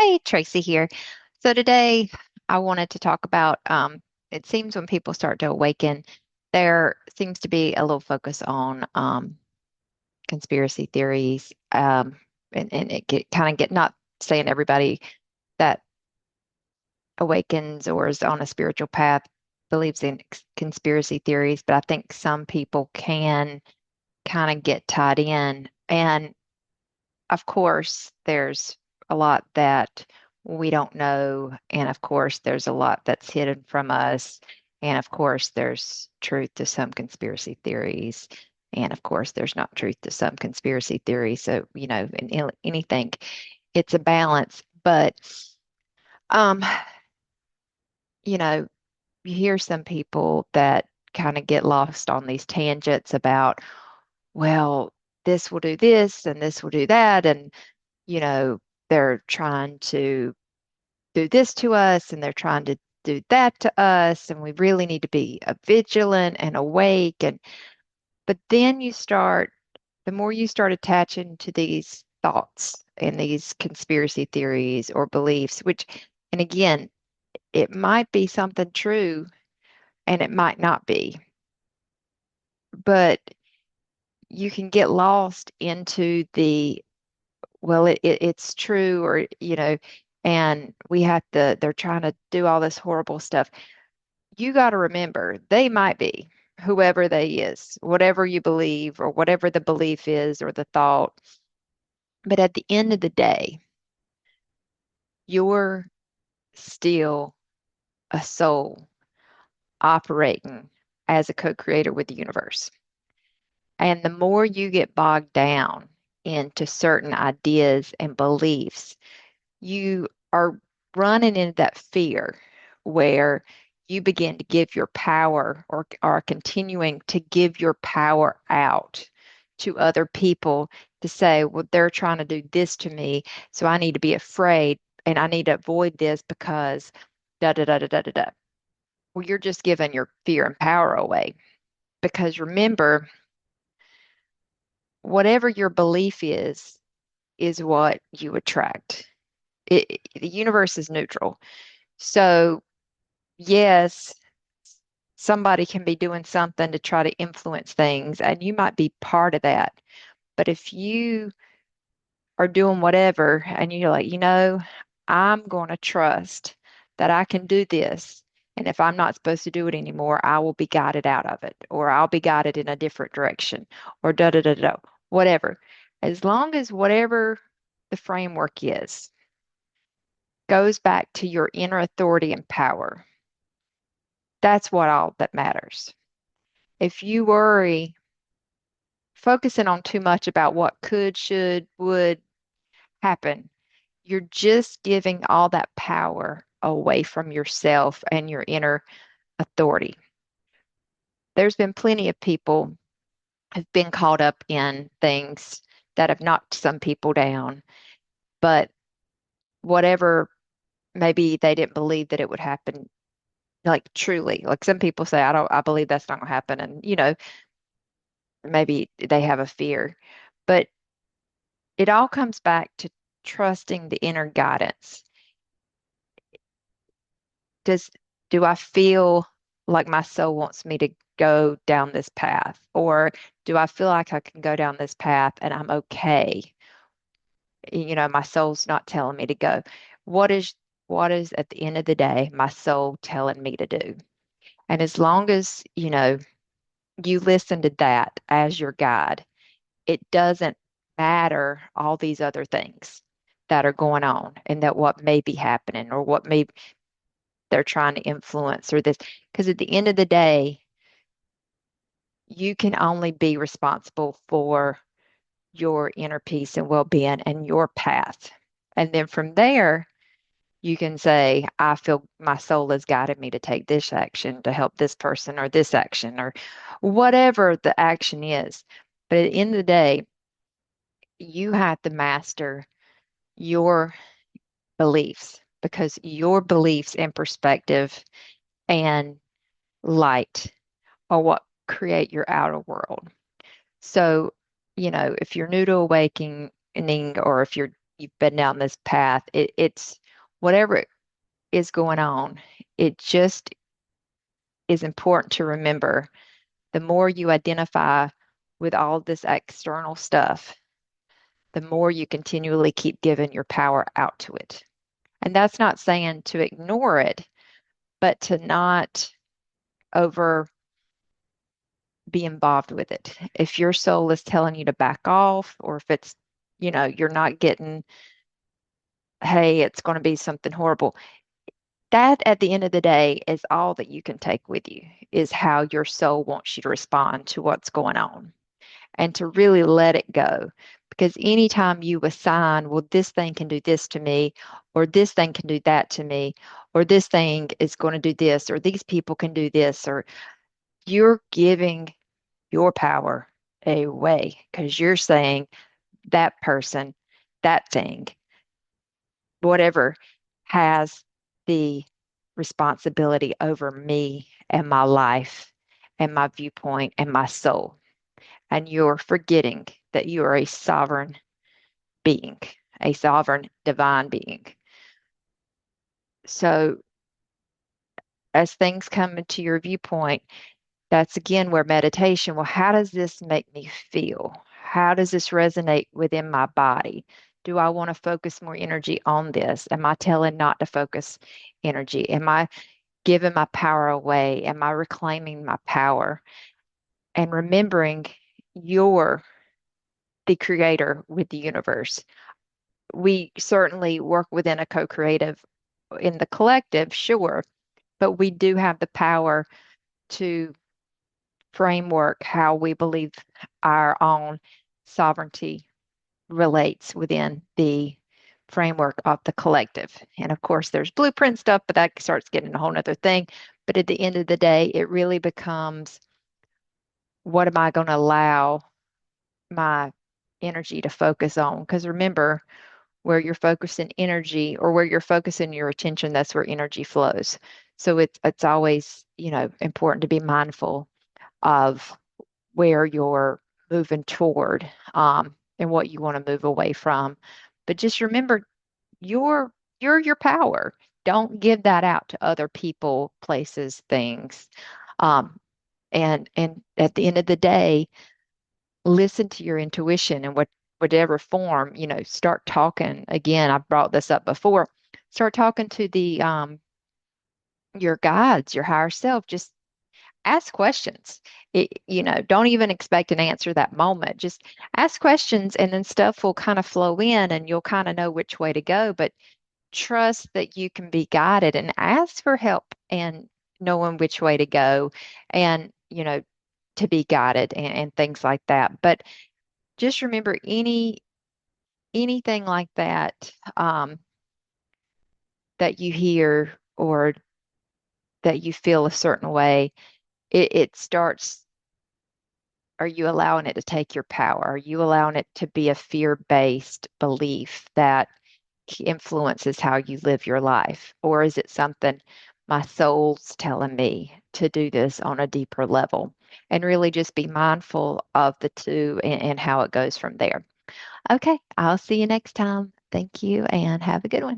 Hey, Tracy here. So today I wanted to talk about it seems when people start to awaken, there seems to be a little focus on conspiracy theories, and it get kind of get not saying everybody that awakens or is on a spiritual path believes in conspiracy theories, but I think some people can kind of get tied in. And of course, there's a lot that we don't know. And of course, there's a lot that's hidden from us. And of course, there's truth to some conspiracy theories. And of course, there's not truth to some conspiracy theories. So, in anything, it's a balance. But, um, you know, you hear some people that kind of get lost on these tangents about, well, this will do this and this will do that. And you know, they're trying to do this to us and they're trying to do that to us, and we really need to be vigilant and awake. And but then the more you start attaching to these thoughts and these conspiracy theories or beliefs, and again, it might be something true and it might not be, but you can get lost into well, it's true, or, and they're trying to do all this horrible stuff. You got to remember, they might be whoever they is, whatever you believe, or whatever the belief is, or the thought. But at the end of the day, you're still a soul operating as a co-creator with the universe. And the more you get bogged down into certain ideas and beliefs, you are running into that fear where you begin to give your power or are continuing to give your power out to other people to say, well, they're trying to do this to me, so I need to be afraid and I need to avoid this because da da da da da da da. Well, you're just giving your fear and power away because remember, whatever your belief is what you attract. The universe is neutral. So yes, somebody can be doing something to try to influence things, and you might be part of that. But if you are doing whatever and you're like, I'm going to trust that I can do this. And if I'm not supposed to do it anymore, I will be guided out of it, or I'll be guided in a different direction, or da da da da, whatever. As long as whatever the framework is goes back to your inner authority and power, that's what all that matters. If you worry, focusing on too much about what could, should, would happen, you're just giving all that power away from yourself and your inner authority. There's been plenty of people who've been caught up in things that have knocked some people down, but whatever, maybe they didn't believe that it would happen, like truly. Like some people say, I believe that's not gonna happen. And, maybe they have a fear. But it all comes back to trusting the inner guidance. Does do I feel like my soul wants me to go down this path? Or do I feel like I can go down this path and I'm okay? My soul's not telling me to go. What is what is at the end of the day my soul telling me to do? And as long as, you listen to that as your guide, it doesn't matter all these other things that are going on and that what may be happening or what may they're trying to influence or this. Because at the end of the day, you can only be responsible for your inner peace and well-being and your path. And then from there, you can say, I feel my soul has guided me to take this action to help this person or this action or whatever the action is. But at the end of the day, you have to master your beliefs because your beliefs and perspective and light are what create your outer world. So, if you're new to awakening or if you're you've been down this path. It's whatever is going on. It just is important to remember the more you identify with all this external stuff, the more you continually keep giving your power out to it. And that's not saying to ignore it, but to not over be involved with it. If your soul is telling you to back off, or if it's, you're not getting, hey, it's going to be something horrible, that at the end of the day is all that you can take with you, is how your soul wants you to respond to what's going on and to really let it go. Because anytime you assign, well, this thing can do this to me, or this thing can do that to me, or this thing is going to do this, or these people can do this, or you're giving your power away because you're saying that person, that thing, whatever, has the responsibility over me and my life and my viewpoint and my soul. And you're forgetting that you are a sovereign being, a sovereign divine being. So as things come into your viewpoint, that's again where meditation, well, how does this make me feel? How does this resonate within my body? Do I want to focus more energy on this? Am I telling not to focus energy? Am I giving my power away? Am I reclaiming my power? And remembering you're the creator with the universe. We certainly work within a co-creative in the collective, sure, but we do have the power to framework how we believe our own sovereignty relates within the framework of the collective. And of course, there's blueprint stuff, but that starts getting a whole nother thing. But at the end of the day, it really becomes, what am I going to allow my energy to focus on? Because remember, where you're focusing energy or where you're focusing your attention, that's where energy flows. So it's always, important to be mindful of where you're moving toward, and what you want to move away from. But just remember, you're you're your power. Don't give that out to other people, places, things. Um, and at the end of the day, listen to your intuition and whatever form, start talking. Again, I brought this up before. Start talking to the your guides, your higher self. Just ask questions. Don't even expect an answer that moment. Just ask questions, and then stuff will kind of flow in and you'll kind of know which way to go. But trust that you can be guided and ask for help and knowing which way to go, and, to be guided, and things like that. But just remember, anything like that, that you hear or that you feel a certain way, it starts. Are you allowing it to take your power? Are you allowing it to be a fear-based belief that influences how you live your life? Or is it something, my soul's telling me to do this on a deeper level? And really just be mindful of the two, and how it goes from there. Okay, I'll see you next time. Thank you and have a good one.